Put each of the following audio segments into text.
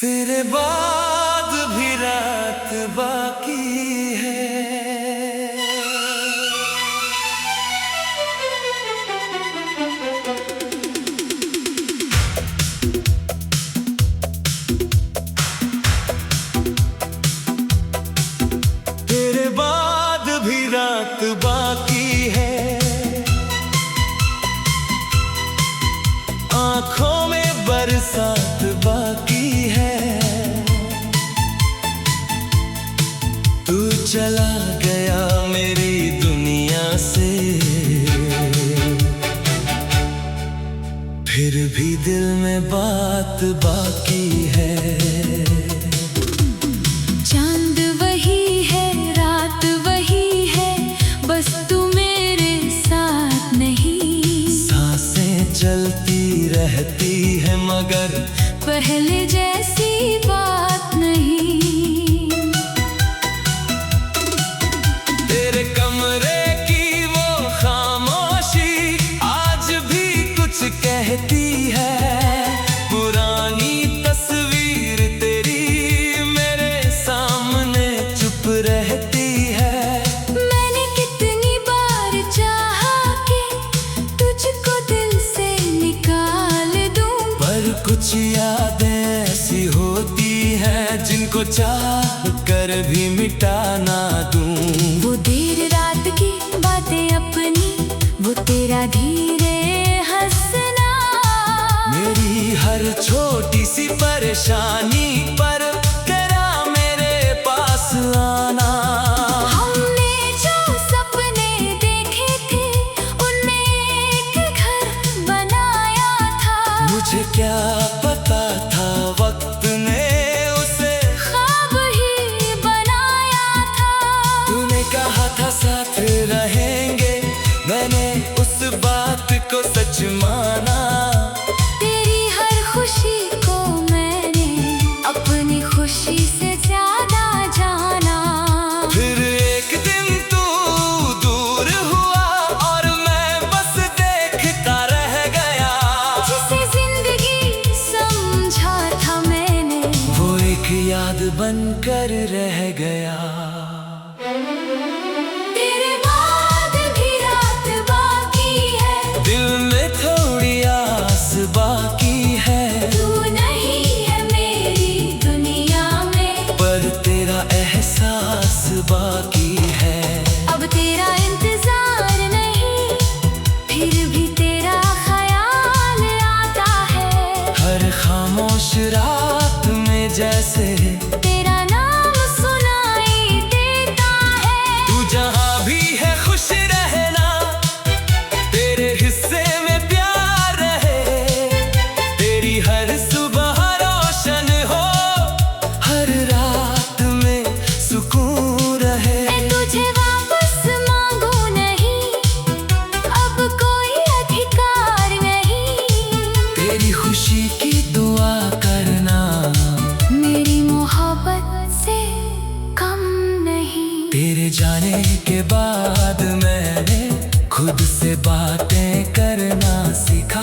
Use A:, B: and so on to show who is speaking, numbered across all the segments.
A: तेरे बाद भी रात बाकी है। तेरे बाद भी रात बाकी है, आंखों में बरसात बाकी है। तू चला गया मेरी दुनिया से, फिर भी दिल में बात बाकी है।
B: चांद वही है, रात वही है, बस तू मेरे साथ नहीं।
A: सांसें चलती रहती है मगर
B: पहले जैसी बात नहीं।
A: तेरे कमरे की वो खामोशी आज भी कुछ कहती है। पुरानी तस्वीर तेरी मेरे सामने चुप रहती है।
B: मैंने कितनी बार चाहा कि तुझको दिल से निकाल दूं,
A: पर कुछ यादें ऐसी होती हैं जिनको चाह कर भी मिटा ना दूं।
B: वो देर रात की बातें अपनी, वो तेरा धीरे हंसना,
A: मेरी हर छोटी सी परेशानी पर तेरा मेरे पास आना।
B: हमने जो सपने देखे थे उनमें एक घर बनाया था।
A: मुझे क्या पता था वक्त ने उसे
B: ख्वाब ही बनाया था।
A: तूने कहा था साथ रहेंगे, मैंने उस बात को सच माना।
B: तेरी हर खुशी को मैंने अपनी खुशी से ज्यादा जाना।
A: फिर एक दिन तू दूर हुआ और मैं बस देखता रह गया।
B: जिसे जिंदगी समझा था मैंने,
A: वो एक याद बनकर रह गया।
B: तेरे बाद भी रात बाकी है,
A: दिल में थोड़ी आस बाकी है,
B: तू नहीं है मेरी दुनिया में,
A: पर तेरा एहसास बाकी है।
B: अब तेरा इंतजार नहीं, फिर भी तेरा ख्याल आता है।
A: हर खामोश रात में जैसे
B: तेरा नाम सुनाई देता है।
A: तू जहाँ भी है खुश रहना, तेरे हिस्से में प्यार रहे। तेरी हर सुबह रोशन हो, हर रात में सुकून रहे।
B: मैं तुझे वापस मांगू नहीं, अब कोई अधिकार नहीं।
A: तेरी खुशी की दुआ करना,
B: मेरी मोहब्बत से कम नहीं।
A: तेरे जाने के बाद मैंने खुद से बातें करना सीखा।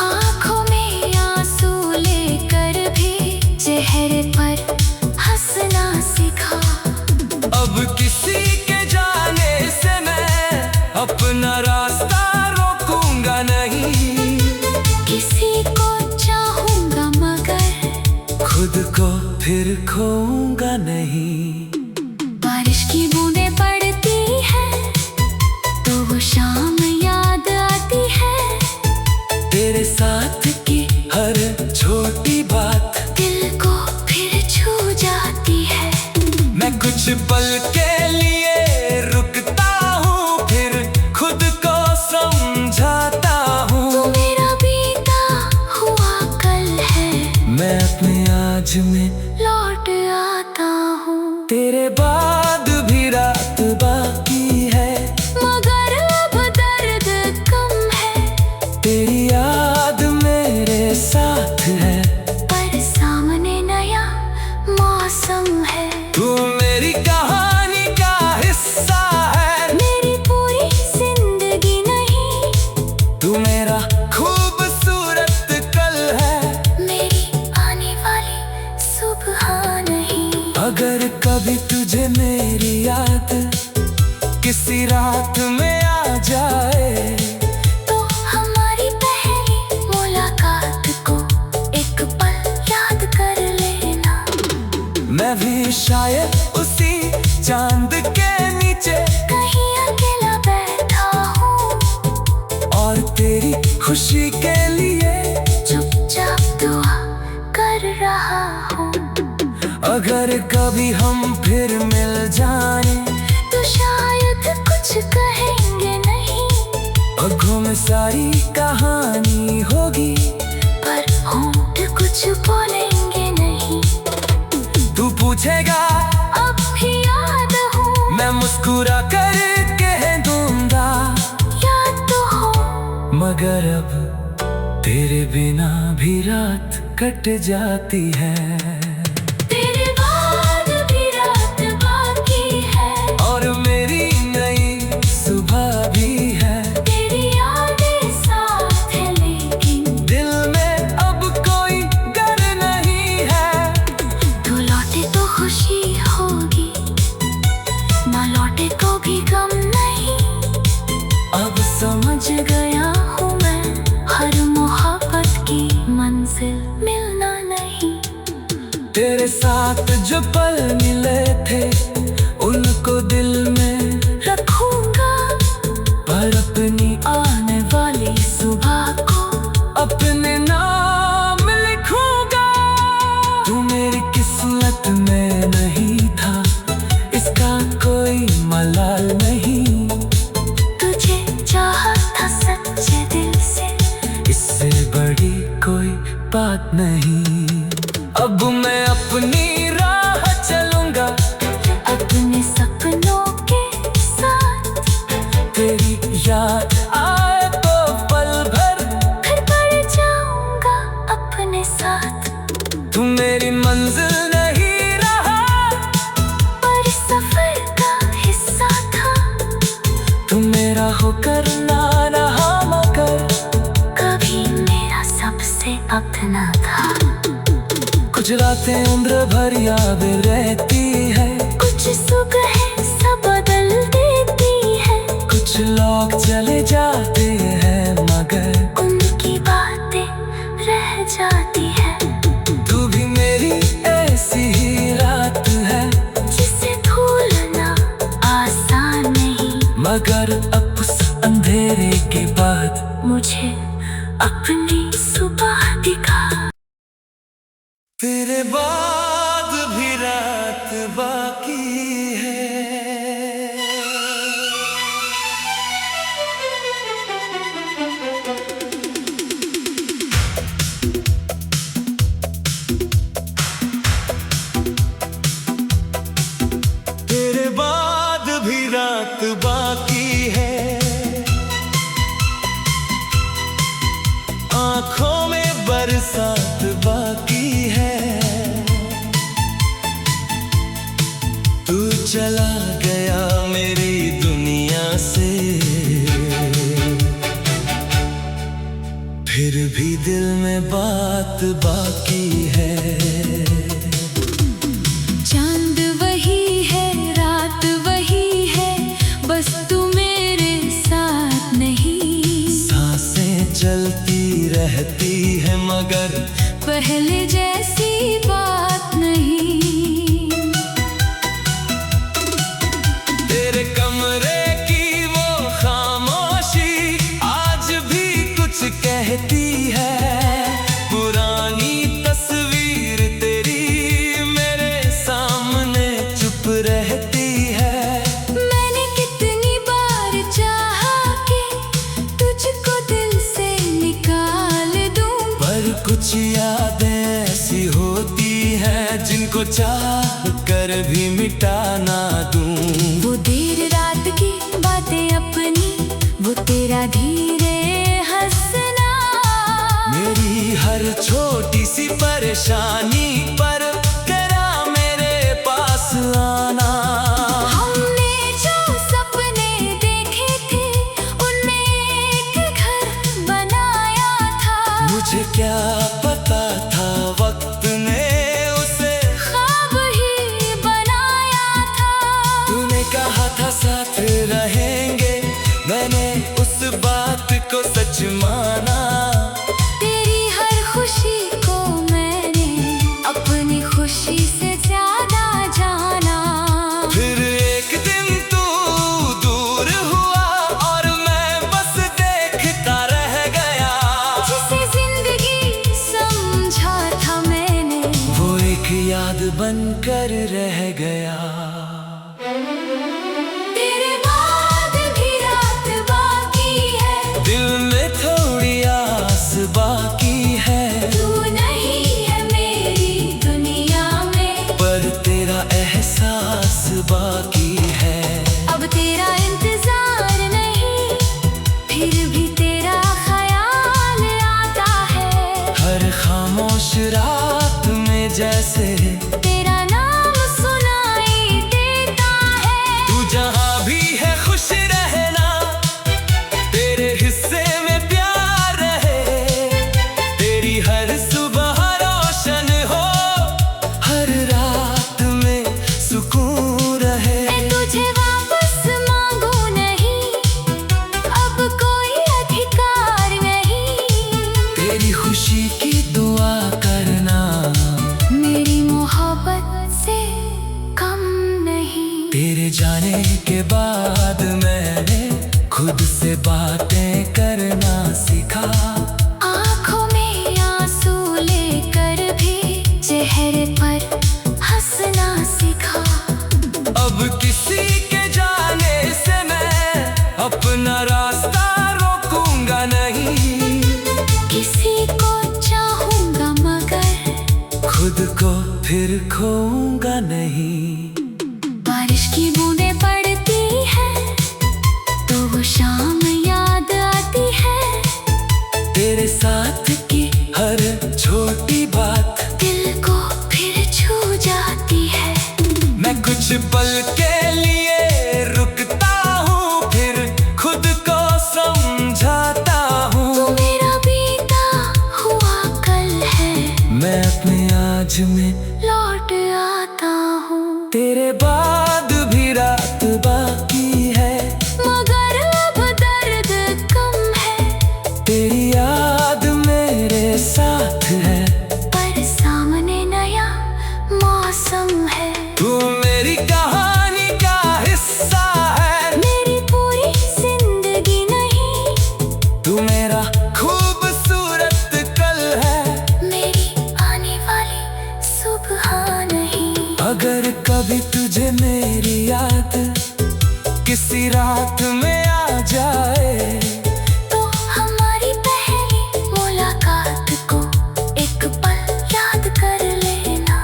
B: आँखों में आंसू लेकर भी चेहरे पर हंसना सीखा।
A: अब किसी के जाने से मैं अपना रास्ता रोकूंगा नहीं।
B: किसी को चाहूंगा मगर
A: खुद को फिर खोऊंगा नहीं।
B: बारिश की बूंदें पड़ती हैं तो वो शाम याद आती है।
A: तेरे साथ की हर छोटी बात
B: दिल को फिर छू जाती है।
A: मैं कुछ पल के लिए रुकता हूँ, फिर खुद को समझाता
B: तू
A: हूँ।
B: मेरा बीता हुआ कल है,
A: मैं अपने आज में
B: लौट आता हूँ।
A: तेरे बाद भी रात बाकी है,
B: मगर अब दर्द कम है।
A: तेरी याद मेरे साथ है,
B: पर सामने नया मौसम है।
A: तू मेरी कहानी का हिस्सा है,
B: मेरी पूरी जिंदगी नहीं,
A: तू मेरा खूबसूरत कल है।
B: मेरी आने वाली
A: अगर कभी तुझे मेरी याद किसी रात में आ जाए,
B: तो हमारी पहली मुलाकात को एक पल याद कर लेना।
A: मैं भी शायद उसी चांद के नीचे
B: कहीं अकेला बैठा हूँ
A: और तेरी खुशी के लिए
B: चुपचाप दुआ कर रहा हूँ।
A: अगर कभी हम फिर मिल जाए,
B: तो शायद कुछ कहेंगे नहीं,
A: आँखों में सारी कहानी होगी,
B: पर होंठ कुछ बोलेंगे नहीं।
A: तू पूछेगा
B: अब भी याद हूँ,
A: मैं मुस्कुरा कर कह दूंगा
B: याद तो हो,
A: मगर अब तेरे बिना भी रात कट जाती है।
B: तेरे बाद भी रात बाकी है,
A: और मेरी नई सुबह भी है।
B: तेरी यादें साथ है लेकिन
A: दिल में अब कोई डर नहीं है।
B: तू लौटे तो खुशी होगी, ना लौटे तो भी गम नहीं।
A: अब समझ
B: गया हूँ मैं, हर मोहब्बत की मंजिल मिलना नहीं।
A: तेरे साथ जो पल मिले थे उनको दिल में
B: रखूंगा,
A: पर अपनी
B: आने वाली सुबह को
A: अपने नाम लिखूंगा। तू मेरी किस्मत में नहीं था, इसका कोई मलाल नहीं।
B: तुझे चाहा था सच्चे दिल से,
A: इससे बड़ी कोई बात नहीं। अब मैं अपनी राह चलूंगा
B: अपने सपनों के साथ।
A: तेरी याद आए तो पल भर
B: फिर बढ़ जाऊंगा अपने साथ।
A: तू मेरी मंजिल नहीं रहा,
B: पर इस सफर का हिस्सा था।
A: तू मेरा होकर ना रहा, मगर
B: कभी मेरा सबसे अपना था।
A: कुछ रातें उम्र भर याद रहती है,
B: कुछ सुबह सब बदल देती है,
A: कुछ लोग चले जाते हैं मगर
B: उनकी बातें रह जाती है।
A: तू भी मेरी ऐसी ही रात है,
B: जिसे भूलना आसान नहीं,
A: मगर अब उस अंधेरे के बाद
B: मुझे अपनी सुबह दिखा।
A: तेरे बाद भी रात बाकी है। तेरे बाद भी रात बाकी है, आँखों में बरसात बाकी है। तू चला गया मेरी दुनिया से, फिर भी दिल में बात बाकी है।
B: चांद वही है, रात वही है, बस तू मेरे साथ नहीं।
A: सांसें चलती रहती है मगर
B: पहले जैसी बात नहीं।
A: तेरे कमरे की वो खामोशी आज भी कुछ कहती है। पुरानी तस्वीर तेरी मेरे सामने चुप रहती है।
B: मैंने कितनी बार चाहा कि तुझको दिल से निकाल दूं,
A: पर कुछ यादें ऐसी होती हैं जिनको चाह कर भी मिटा ना दूं।
B: वो देर रात की बातें अपनी, वो तेरा धीरे हंसना,
A: मेरी हर छोटी सी परेशानी पर तेरा मेरे पास आना।
B: हमने जो सपने देखे थे उनमें एक घर बनाया था।
A: मुझे क्या पता था वक्त ने उसे
B: ख्वाब ही बना
A: एक याद बनकर रह गया।
B: तेरे बाद भी रात बाकी है,
A: दिल में थोड़ी आस बाकी है।
B: तू नहीं है मेरी दुनिया में,
A: पर तेरा एहसास बाकी है।
B: अब तेरा इंतजार नहीं, फिर भी तेरा ख्याल आता है।
A: हर खामोश रात में जैसे
B: तेरा नाम सुनाई देता है।
A: तू जहाँ भी है खुश रहना, तेरे हिस्से में प्यार रहे। तेरी हर सुबह रोशन हो, हर रात में सुकून रहे।
B: मैं तुझे वापस मांगू नहीं, अब कोई अधिकार नहीं।
A: तेरी खुशी की दुआ करना,
B: मेरी मोहब्बत से कम नहीं।
A: तेरे जाने के बाद मैंने खुद से बातें करना सीखा।
B: आँखों में आंसू लेकर भी चेहरे पर हंसना सीखा।
A: अब किसी के जाने से मैं अपना रास्ता रोकूंगा नहीं।
B: किसी को चाहूंगा मगर
A: खुद को फिर खोऊंगा नहीं।
B: बारिश की बूंदें पड़ती है तो वो शाम याद आती है।
A: तेरे साथ की हर छोटी बात
B: दिल को फिर छू जाती है।
A: मैं कुछ पल के लिए रुकता हूँ, फिर खुद को समझाता
B: तू
A: हूँ।
B: मेरा बीता हुआ कल है,
A: मैं अपने आज में
B: लौट आता हूँ।
A: तेरे बाद भी रात बाकी है,
B: मगर अब दर्द कम है।
A: तेरी याद मेरे साथ है।
B: पर सामने नया मौसम है।
A: तू मेरी कहानी का हिस्सा है,
B: मेरी पूरी जिंदगी नहीं,
A: तू मेरा खूबसूरत कल है।
B: मेरी आने वाली सुबह नहीं।
A: अगर कभी तुझे मेरी याद किसी रात में आ जाए,
B: तो हमारी पहली मुलाकात को एक पल याद कर लेना।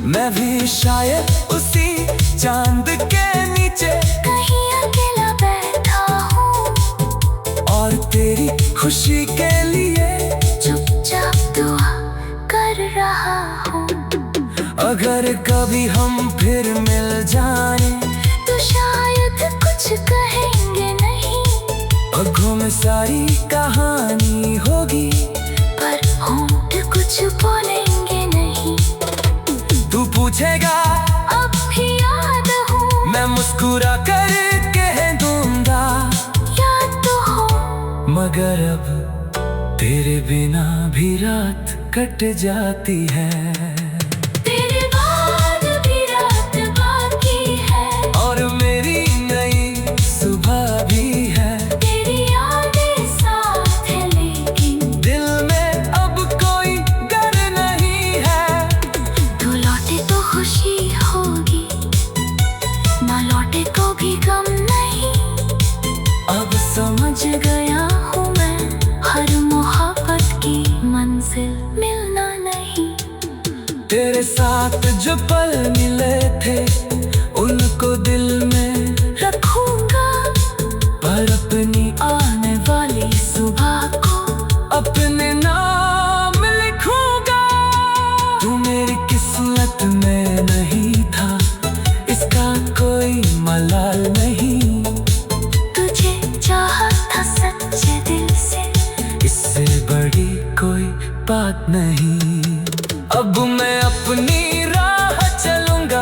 A: मैं भी शायद उसी चांद के नीचे
B: कहीं अकेला बैठा हूँ
A: और तेरी खुशी के लिए
B: चुपचाप दुआ कर रहा हूँ।
A: अगर कभी हम फिर मिल जाए,
B: तो शायद कुछ कहेंगे नहीं,
A: आँखों में सारी कहानी होगी,
B: पर होंठ कुछ बोलेंगे नहीं।
A: तू पूछेगा
B: अब भी याद हूँ,
A: मैं मुस्कुरा कर कह दूंगा,
B: याद तो हो।
A: मगर अब तेरे बिना भी रात कट जाती है।
B: तेरे बाद भी रात बाकी है,
A: और मेरी नई सुबह भी है।
B: तेरी यादें साथ है लेकिन
A: दिल में अब कोई डर नहीं है।
B: तू लौटे तो खुशी होगी, ना लौटे तो भी गम नहीं।
A: अब समझ
B: गया हूँ मैं, हर मोहब्बत की मंजिल मिलना नहीं।
A: तेरे साथ जो पल मिले थे, उनको दिल में
B: रखूंगा,
A: पर अपनी
B: आने वाली सुबह को
A: अपने नाम लिखूंगा। तू मेरी किस्मत में नहीं था, इसका कोई मलाल नहीं।
B: तुझे चाहा था सच्चे दिल से,
A: इससे बड़ी कोई बात नहीं। अब मैं अपनी राह चलूंगा,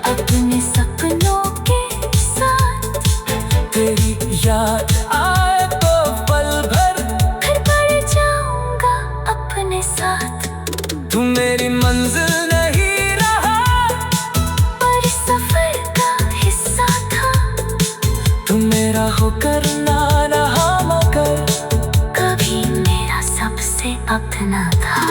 B: अपने सपनों के साथ।
A: तेरी याद आए तो पल भर
B: फिर बढ़ जाऊंगा अपने साथ।
A: तू मेरी मंजिल नहीं रहा,
B: पर सफर का हिस्सा था।
A: तू मेरा होकर ना रहा, मगर
B: कभी मेरा सबसे अपना था।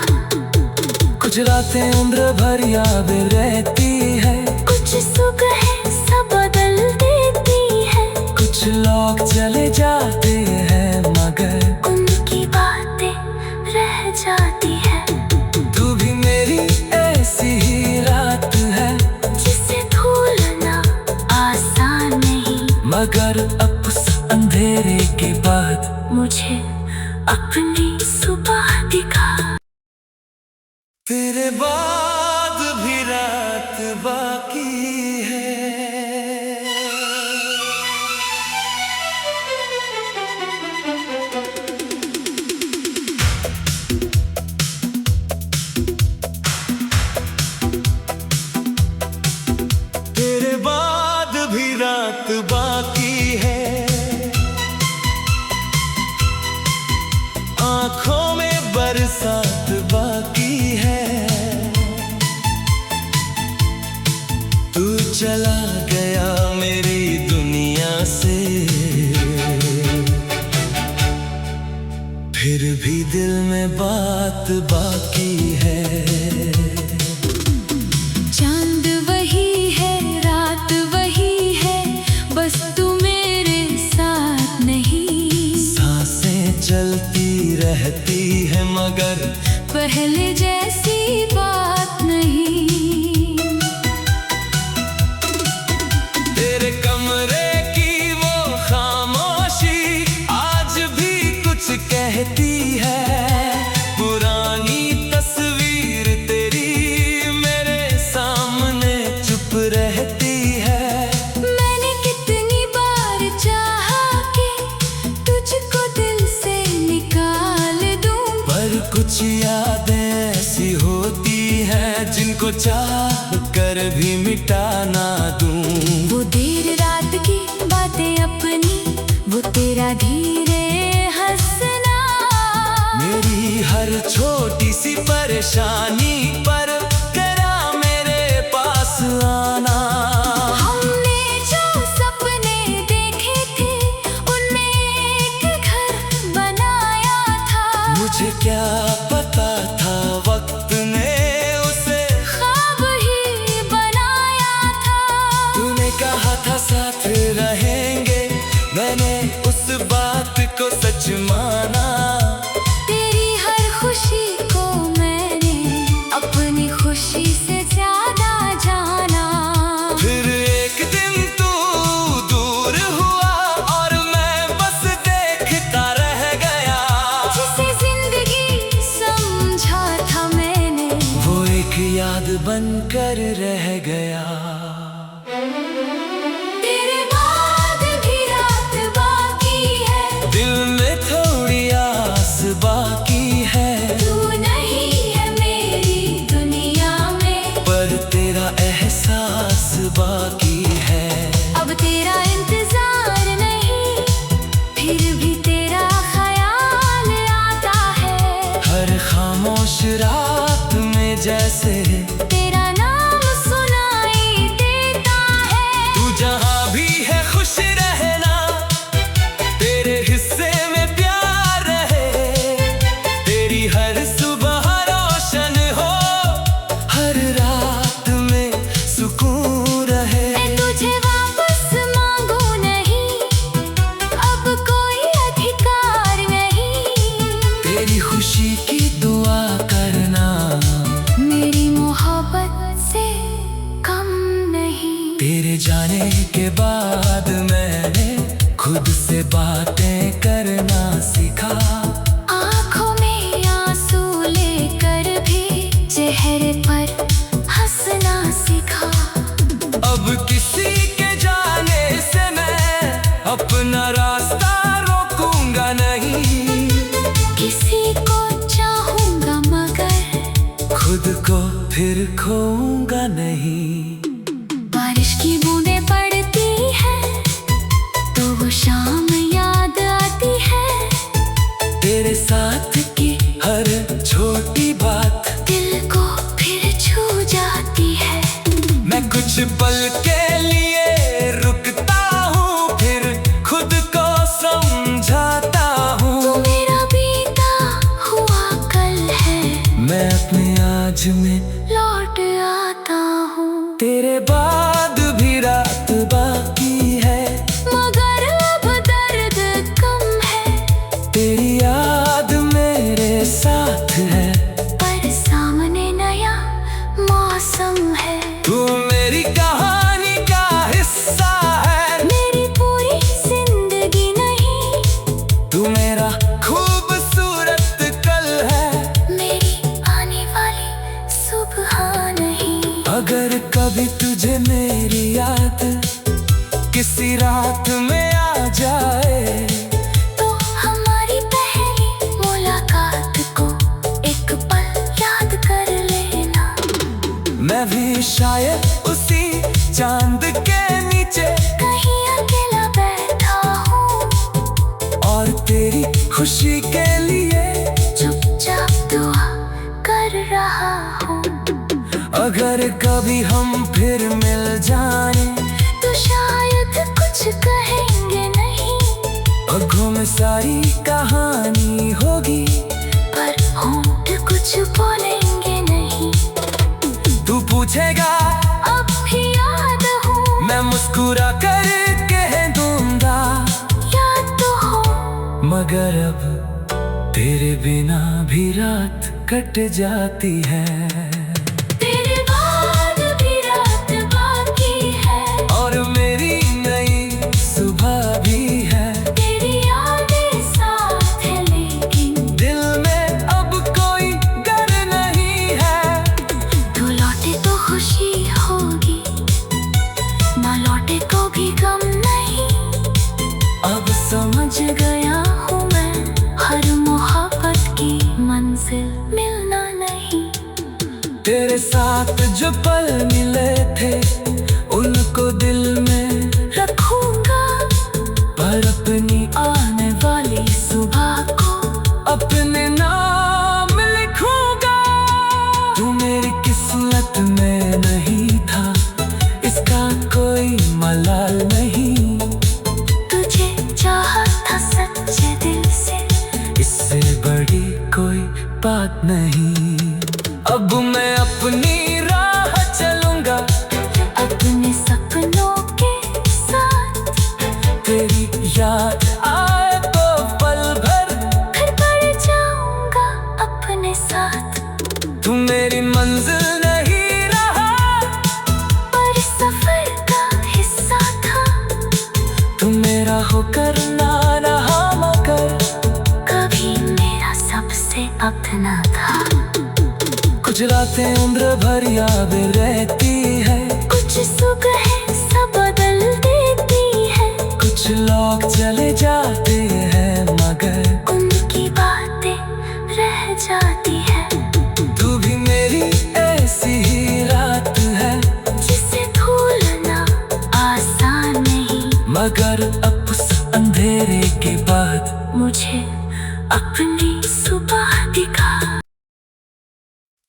A: कुछ रातें उम्र भर याद रहती है,
B: कुछ सुबह सब बदल देती है।
A: कुछ लोग चले जाते हैं मगर
B: उनकी बातें रह जाती है।
A: तू भी मेरी ऐसी ही रात है,
B: जिसे भूलना आसान नहीं,
A: मगर अब उस अंधेरे के बाद
B: मुझे अपनी सुबह दिखा।
A: तेरे बाद भी रात बाकी है। तेरे बाद भी रात बाकी है, आँखों में बरसात बाकी है। तू चला गया मेरी दुनिया से, फिर भी दिल में बात बाकी है।
B: चांद वही है, रात वही है, बस तू मेरे साथ नहीं।
A: सांसें चलती रहती है मगर
B: पहले जैसी बात नहीं।
A: तेरे कमरे की वो खामोशी आज भी कुछ कहती है। पुरानी तस्वीर तेरी मेरे सामने चुप रहती है।
B: मैंने कितनी बार चाहा कि तुझको दिल से निकाल दूं,
A: पर कुछ यादें ऐसी होती हैं जिनको चाह कर भी मिटा ना दूं।
B: वो देर रात की बातें अपनी, वो तेरा धीरे हंसना,
A: मेरी हर छोटी सी परेशानी पर करा मेरे पास आना।
B: हमने जो सपने देखे थे उनमें एक घर बनाया था।
A: मुझे क्या पता था वक्त ने उसे
B: ख्वाब ही बनाया था।
A: तूने कहा था साथ रहेंगे, मैंने उस बात को सच माना।
B: तेरी हर खुशी को मैंने अपनी खुशी से ज्यादा जाना।
A: फिर एक दिन तू दूर हुआ और मैं बस देखता रह गया।
B: जिसे जिंदगी समझा था मैंने,
A: वो एक याद बनकर रह गया।
B: तेरे बाद भी रात बाकी है,
A: दिल में थोड़ी आस बाकी है,
B: तू नहीं है मेरी दुनिया में,
A: पर तेरा एहसास बाकी है।
B: अब तेरा इंतजार नहीं, फिर भी तेरा ख्याल आता है।
A: हर खामोश रात में जैसे
B: तेरा नाम सुनाई देता है।
A: तू जहाँ भी है खुश रहना, तेरे हिस्से में प्यार रहे। तेरी हर सुबह रोशन हो, हर रात में सुकून रहे।
B: मैं तुझे वापस मांगू नहीं, अब कोई अधिकार नहीं।
A: तेरी खुशी की दुआ करना,
B: मेरी मोहब्बत से कम नहीं।
A: तेरे जाने के बाद मैंने खुद से बातें करना सीखा।
B: आँखों में आंसू लेकर भी चेहरे पर हंसना सीखा।
A: अब किसी के जाने से मैं अपना रास्ता रोकूंगा नहीं।
B: किसी को चाहूंगा मगर
A: खुद को फिर खोऊंगा नहीं।
B: बारिश की बूंदें पड़ती है तो वो शाम याद आती है।
A: तेरे साथ की हर छोटी बात
B: दिल को फिर छू जाती है।
A: मैं कुछ पल के लिए रुकता हूँ, फिर खुद को समझाता हूँ।
B: तू मेरा बीता हुआ कल है,
A: मैं अपने आज मैं
B: लौट आता हूँ।
A: तेरे बाद भी रात बाकी है,
B: मगर अब दर्द कम है।
A: तेरी याद मेरे साथ है,
B: पर सामने नया मौसम है।
A: तू मेरी कहानी का हिस्सा है,
B: मेरी पूरी जिंदगी नहीं,
A: तू मेरा खूबसूरत कल है,
B: मेरी आने वाली सुबह नहीं।
A: अगर कभी तुझे मेरी याद किसी रात में आ जाए,
B: तो हमारी पहली मुलाकात को एक पल याद कर लेना।
A: मैं भी शायद उसी चांद के नीचे
B: कहीं अकेला बैठा हूँ,
A: और तेरी खुशी के लिए
B: चुपचाप दुआ कर रहा हूँ।
A: अगर कभी हम फिर मिल जाए,
B: तो शायद कुछ कहेंगे नहीं,
A: आँखों में सारी कहानी होगी,
B: पर होंठ कुछ बोलेंगे नहीं।
A: तू पूछेगा
B: अब भी याद हूँ,
A: मैं मुस्कुरा कर कह दूंगा,
B: याद तो हो,
A: मगर अब तेरे बिना भी रात कट जाती है।
B: तेरे बाद भी रात बाकी है,
A: और मेरी नई सुबह भी है,
B: तेरी यादें साथ है, लेकिन
A: दिल में अब कोई डर नहीं है।
B: तू लौटे तो खुशी होगी, ना लौटे तो भी गम नहीं।
A: अब समझ
B: गया हूँ मैं, हर मोहब्बत की मंजिल मिलना नहीं।
A: तेरे साथ जो पल मिले थे, उनको दिल में
B: रखूंगा,
A: पर अपनी
B: आने वाली सुबह को
A: अपने नाम लिखूंगा। तू मेरी किस्मत में नहीं था, इसका कोई मलाल नहीं,
B: तुझे चाहा था सच्चे दिल से,
A: इससे बड़ी कोई बात नहीं। अब मैं अपनी राह चलूंगा,
B: अपने सपनों के साथ।
A: तेरी याद आए तो पल भर
B: फिर बढ़ जाऊंगा अपने साथ,
A: तू मेरी मंजिल नहीं रहा,
B: पर सफर का हिस्सा था।
A: तू मेरा होकर ना रहा, मगर
B: कभी मेरा सबसे अपना था।
A: कुछ रातें उम्र भर याद रहती है,
B: कुछ सुबह सब बदल देती है,
A: कुछ लोग चले जाते हैं, मगर
B: उनकी बातें रह जाती है।
A: तू भी मेरी ऐसी ही रात है,
B: जिसे भूलना आसान नहीं,
A: मगर अब उस अंधेरे के बाद
B: मुझे अपनी सुबह दिखा।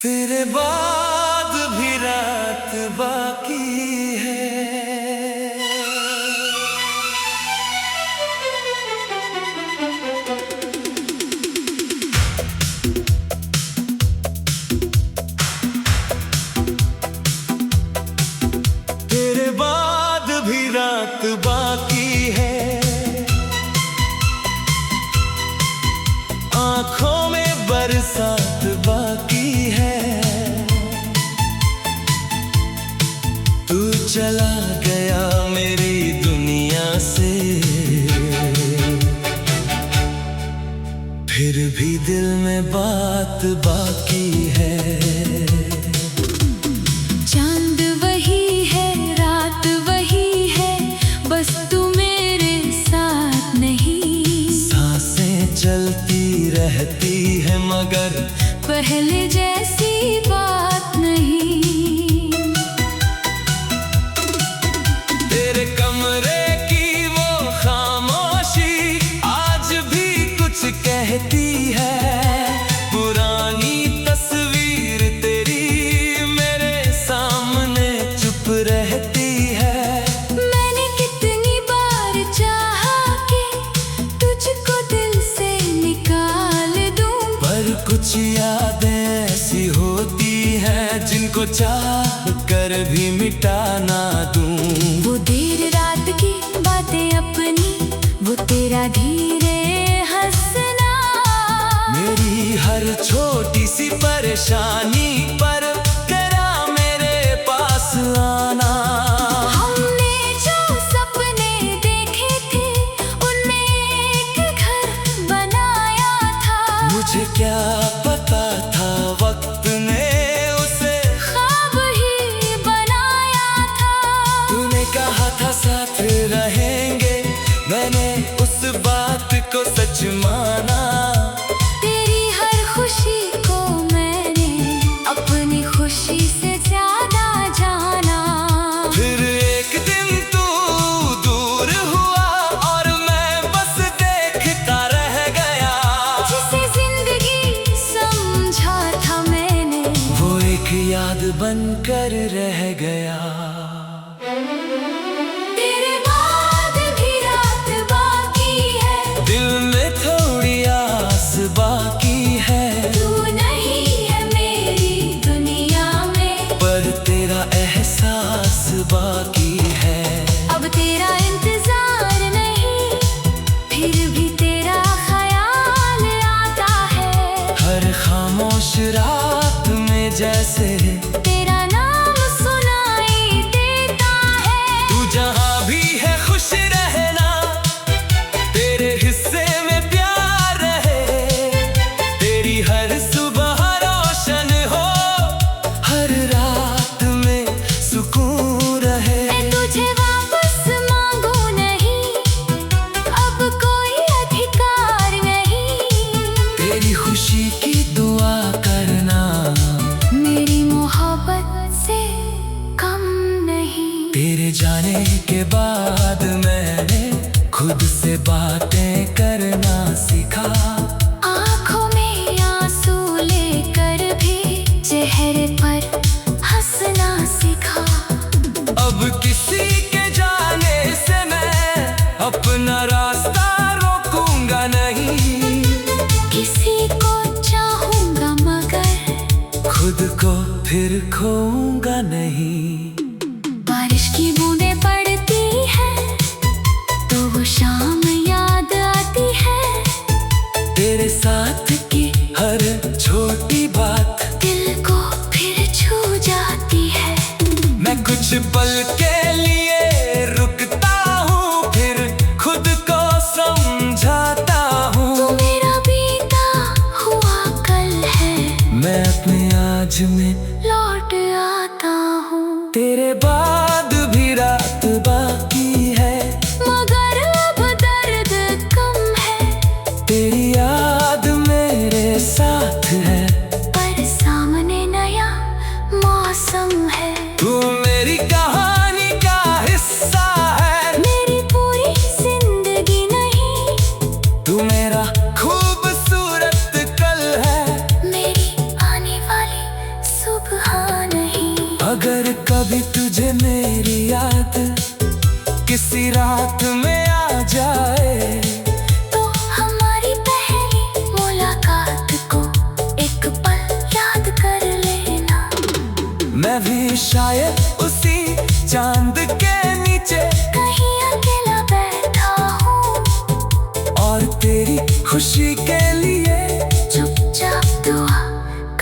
A: तेरे बाद भी रात बाकी है। तेरे बाद भी रात बाकी है, आँखों में बरसात बाकी है। तू चला गया मेरी दुनिया से, फिर भी दिल में बात बाकी है।
B: चांद वही है, रात वही है, बस तू मेरे साथ नहीं।
A: सांसें चलती रहती है, मगर
B: पहले जैसी बात नहीं।
A: तेरे कमरे की वो खामोशी आज भी कुछ कहती है, पुरानी तस्वीर हैं जिनको चाह कर भी मिटा ना दूं।
B: वो देर रात की बातें अपनी, वो तेरा धीरे हंसना,
A: मेरी हर छोटी सी परेशानी पर तेरा मेरे पास आना।
B: हमने जो सपने देखे थे उनमें एक घर बनाया था।
A: मुझे क्या पता था वक्त ने उसे
B: ख्वाब ही बनाया था।
A: तूने कहा था साथ रहेंगे, मैंने उस बात को सच माना।
B: तेरी हर खुशी को मैंने अपनी खुशी से ज्यादा जाना।
A: फिर एक दिन तू दूर हुआ और मैं बस देखता रह गया।
B: जिसे जिंदगी समझा था मैंने,
A: वो एक याद बनकर रह गया।
B: तेरे बाद भी रात बाकी है,
A: दिल में थोड़ी आस बाकी है,
B: तू नहीं है मेरी दुनिया में,
A: पर तेरा एहसास बाकी है।
B: अब तेरा इंतजार नहीं, फिर भी तेरा ख्याल आता है।
A: हर खामोश रात में जैसे
B: तेरा नाम सुनाई देता है।
A: तू जहाँ भी है खुश रहना, तेरे हिस्से में प्यार रहे, तेरी हर सुबह रोशन हो, हर रात में सुकून रहे।
B: मैं तुझे वापस मांगू नहीं, अब कोई अधिकार नहीं।
A: तेरी खुशी की दुआ करना,
B: मेरी मोहब्बत से कम नहीं।
A: तेरे जाने के बाद मैंने खुद से बातें करना सीखा।
B: आँखों में आंसू लेकर भी चेहरे पर हंसना सीखा।
A: अब किसी के जाने से मैं अपना रास्ता रोकूंगा नहीं।
B: किसी को चाहूंगा मगर
A: खुद को फिर खोऊंगा नहीं।
B: बारिश की बूंदें पड़ती हैं तो वो शाम याद आती है।
A: तेरे साथ की हर छोटी बात
B: दिल को फिर छू जाती है।
A: मैं कुछ पल के लिए रुकता हूँ, फिर खुद को समझाता
B: तू
A: हूँ।
B: मेरा बीता हुआ कल है,
A: मैं अपने आज में
B: लौट आता हूँ।
A: तेरे बाद भी रात बाकी है,
B: मगर अब दर्द कम है।
A: तेरी याद मेरे साथ है,
B: पर सामने नया मौसम है।
A: तू मेरी कहानी का हिस्सा है,
B: मेरी पूरी जिंदगी नहीं,
A: तू मेरा खूबसूरत कल है,
B: मेरी आने वाली सुबह नहीं।
A: अगर कभी तुझे मेरी याद किसी रात में आ जाए,
B: तो हमारी पहली मुलाकात को एक पल याद कर लेना।
A: मैं भी शायद उसी चांद के नीचे
B: कहीं अकेला बैठा हूँ
A: और तेरी खुशी के लिए
B: चुपचाप दुआ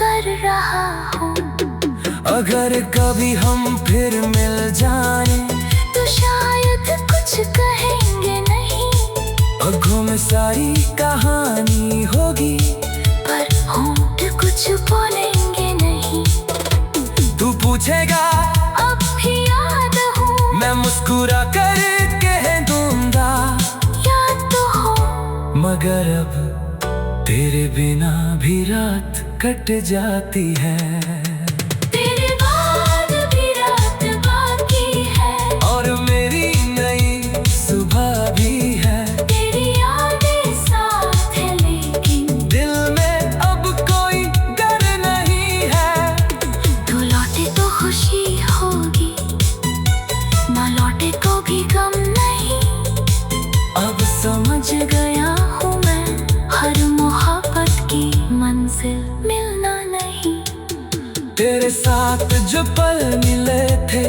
B: कर रहा हूँ।
A: अगर कभी हम फिर मिल जाए,
B: तो शायद कुछ कहेंगे नहीं,
A: आँखों में सारी कहानी होगी,
B: पर होंठ कुछ बोलेंगे नहीं।
A: तू पूछेगा
B: अब भी याद हूँ,
A: मैं मुस्कुरा कर कह दूंगा,
B: याद तो हो,
A: मगर अब तेरे बिना भी रात कट जाती है।
B: तेरे बाद भी रात बाकी है,
A: और मेरी नई सुबह भी है।
B: तेरी यादें साथ है लेकिन
A: दिल में अब कोई डर नहीं है।
B: तू लौटे तो खुशी होगी, ना लौटे को भी गम नहीं।
A: अब समझ
B: गया हूँ मैं, हर मोहब्बत की मंजिल मिलना नहीं।
A: तेरे साथ जो पल मिले थे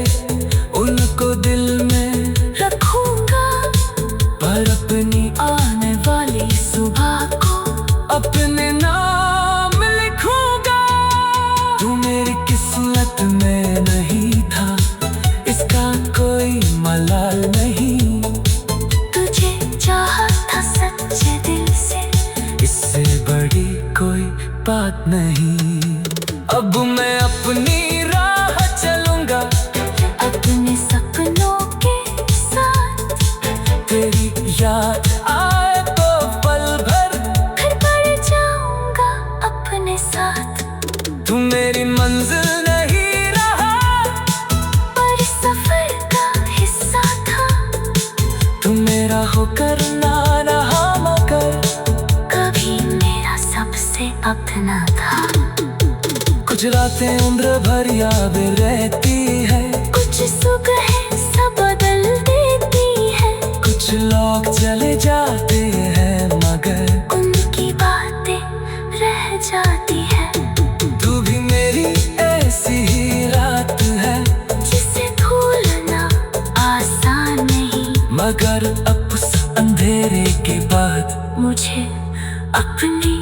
A: उनको दिल में
B: रखूंगा,
A: पर अपनी
B: आने वाली सुबह को
A: अपने नाम लिखूंगा। तू मेरी किस्मत में नहीं था, इसका कोई मलाल नहीं।
B: तुझे चाहा था सच्चे दिल से,
A: इससे बड़ी कोई बात नहीं। अब मैं अपनी राह चलूंगा,
B: अपने सपनों के साथ।
A: तेरी याद आए तो पल भर
B: फिर बढ़ जाऊंगा अपने साथ।
A: तू मेरी मंजिल नहीं रहा,
B: पर सफर का हिस्सा था।
A: तू मेरा होकर ना रहा, मगर
B: कभी मेरा सबसे अपना था।
A: कुछ रातें उम्र भर याद रहती है,
B: कुछ सुबह सब बदल देती है।
A: कुछ लोग चले जाते हैं मगर
B: उनकी बातें रह जाती है।
A: तू भी मेरी ऐसी ही रात है,
B: जिसे भूलना आसान नहीं।
A: मगर अब उस अंधेरे के बाद
B: मुझे अपनी